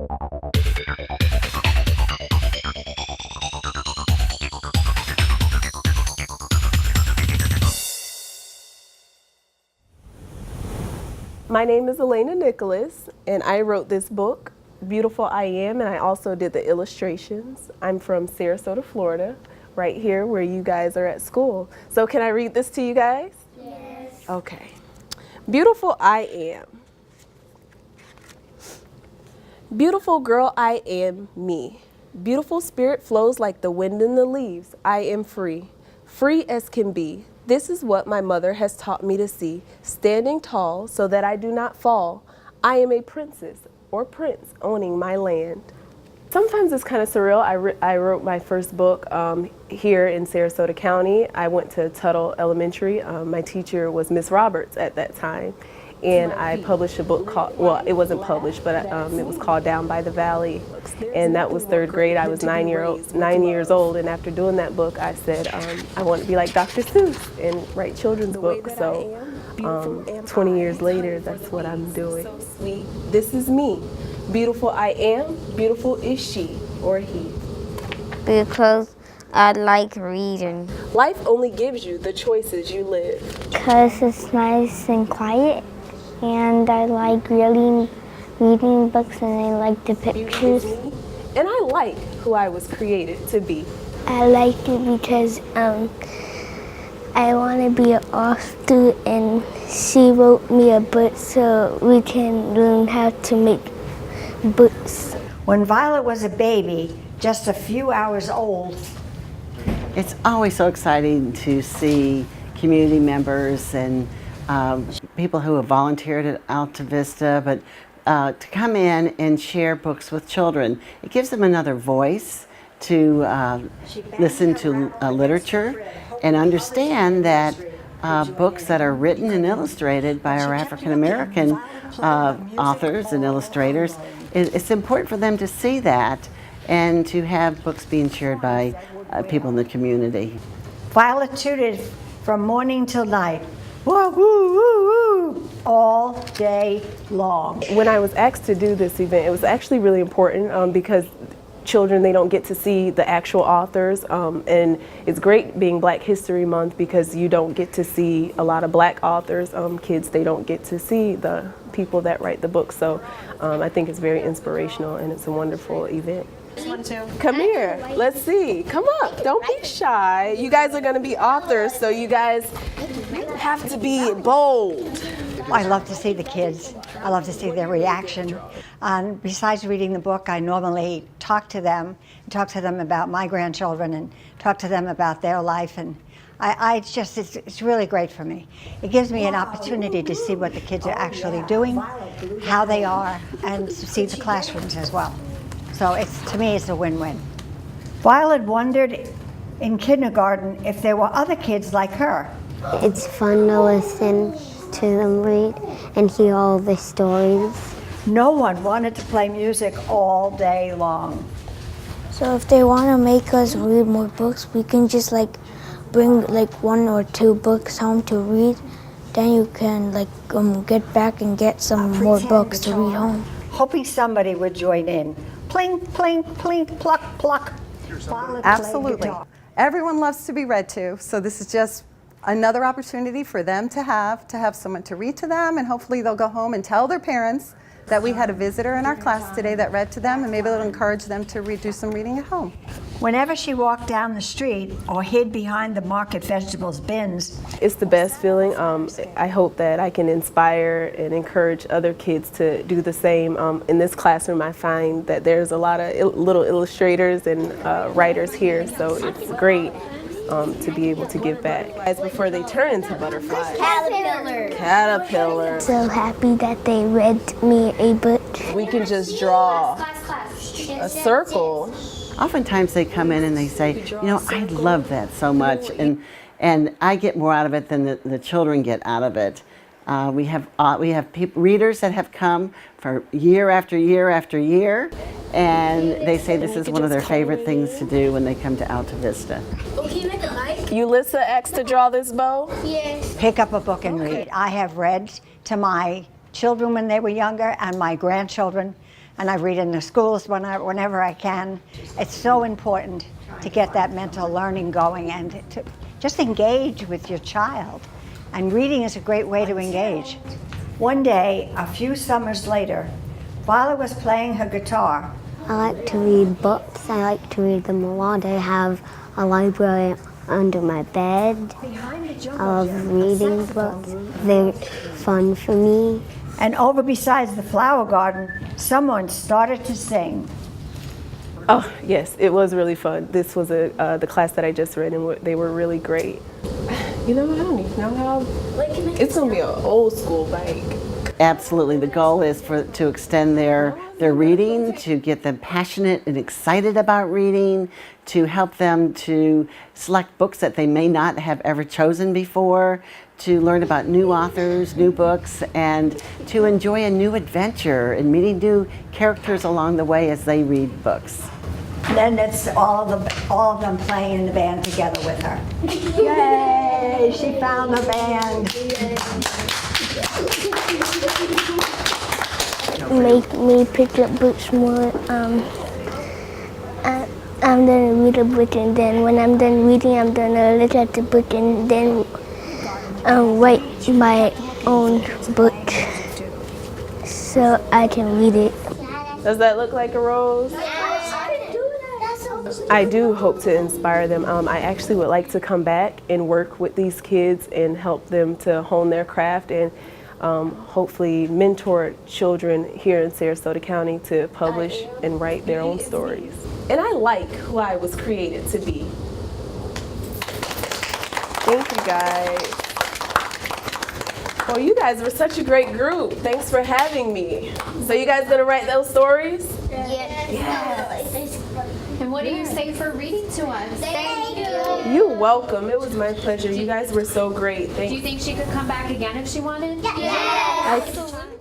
My name is Alahna Nicolas, and I wrote this book, Beautiful I Am, and I also did the illustrations. I'm from Sarasota, Florida, right here where you guys are at school. So can I read this to you guys? Yes. Okay. Beautiful I am. Beautiful girl, I am me. Beautiful spirit flows like the wind in the leaves. I am free, free as can be. This is what my mother has taught me to see, standing tall so that I do not fall. I am a princess or prince owning my land. Sometimes it's kind of surreal. I wrote my first book here in Sarasota County. I went to Tuttle Elementary. My teacher was Miss Roberts at that time. And I published a book called, well, it wasn't published, but it was called Down by the Valley. And that was third grade. I was 9 years old. And after doing that book, I said, I want to be like Dr. Seuss and write children's books. So 20 years later, that's what I'm doing. This is me. Beautiful I am, beautiful is she or he. Because I like reading. Life only gives you the choices you live. Because it's nice and quiet. And I like really reading books, and I like the pictures. And I like who I was created to be. I like it because I want to be an author, and she wrote me a book so we can learn how to make books. When Violet was a baby, just a few hours old, it's always so exciting to see community members and people who have volunteered at Alta Vista, but to come in and share books with children. It gives them another voice to listen to literature and understand that books that are written and illustrated by our African American authors and illustrators, it's important for them to see that and to have books being shared by people in the community. Violet tutored from morning till night. Woo, woo, woo, woo, all day long. When I was asked to do this event, it was actually really important because children, they don't get to see the actual authors, and it's great being Black History Month because you don't get to see a lot of Black authors. Kids, they don't get to see the people that write the books, so I think it's very inspirational and it's a wonderful event. Come here, let's see. Come up, don't be shy. You guys are gonna be authors, so you guys have to be bold. I love to see the kids. I love to see their reaction. Besides reading the book, I normally talk to them about my grandchildren and talk to them about their life. And it's really great for me. It gives me an opportunity to see what the kids are actually doing, how they are, and to see the classrooms as well. So to me, it's a win-win. Violet wondered in kindergarten if there were other kids like her. It's fun to listen to them read and hear all the stories. No one wanted to play music all day long. So if they want to make us read more books, we can just bring 1 or 2 books home to read. Then you can get back and get some more books to read home. Hoping somebody would join in. Pling, pling, plink, pluck, pluck. Absolutely. Everyone loves to be read to, so this is just another opportunity for them to have someone to read to them, and hopefully they'll go home and tell their parents that we had a visitor in our class today that read to them, and maybe it'll encourage them to do some reading at home. Whenever she walked down the street or hid behind the market vegetables bins, it's the best feeling. I hope that I can inspire and encourage other kids to do the same. In this classroom, I find that there's a lot of little illustrators and writers here, so it's great to be able to give back. As before they turn into butterflies. Caterpillar. So happy that they read me a book. We can just draw a circle. Oftentimes they come in and they say, I love that so much, and I get more out of it than the children get out of it. We have readers that have come for year after year after year, and they say this is one of their favorite things to do when they come to Alta Vista. Ulissa asked to draw this bow? Yes. pick up a book and read. I have read to my children when they were younger and my grandchildren, and I read in the schools whenever I can. It's so important to get that mental learning going and to just engage with your child. And reading is a great way to engage. One day, a few summers later, Violet was playing her guitar. I like to read books. I like to read them a lot. I have a library under my bed. I love reading books. They're fun for me. And over besides the flower garden, someone started to sing. Oh, yes, it was really fun. This was the class that I just read, and they were really great. You know, I don't even know how. It's going to be an old school bike. Absolutely. The goal is to extend their reading, to get them passionate and excited about reading, to help them to select books that they may not have ever chosen before, to learn about new authors, new books, and to enjoy a new adventure and meeting new characters along the way as they read books. Then it's all of them playing in the band together with her. Yay! She found the band. Make me pick up books more. I'm gonna read a book, and then when I'm done reading, I'm gonna look at the book and then write my own book so I can read it. Does that look like a rose? I do hope to inspire them. I actually would like to come back and work with these kids and help them to hone their craft and hopefully mentor children here in Sarasota County to publish and write their own stories. And I like who I was created to be. Thank you guys. Well, you guys were such a great group. Thanks for having me. So you guys gonna write those stories? Yes. And what do you say for reading to us? Thank you. You're welcome. It was my pleasure. You guys were so great. Do Thanks. you think she could come back again if she wanted? Yes. I-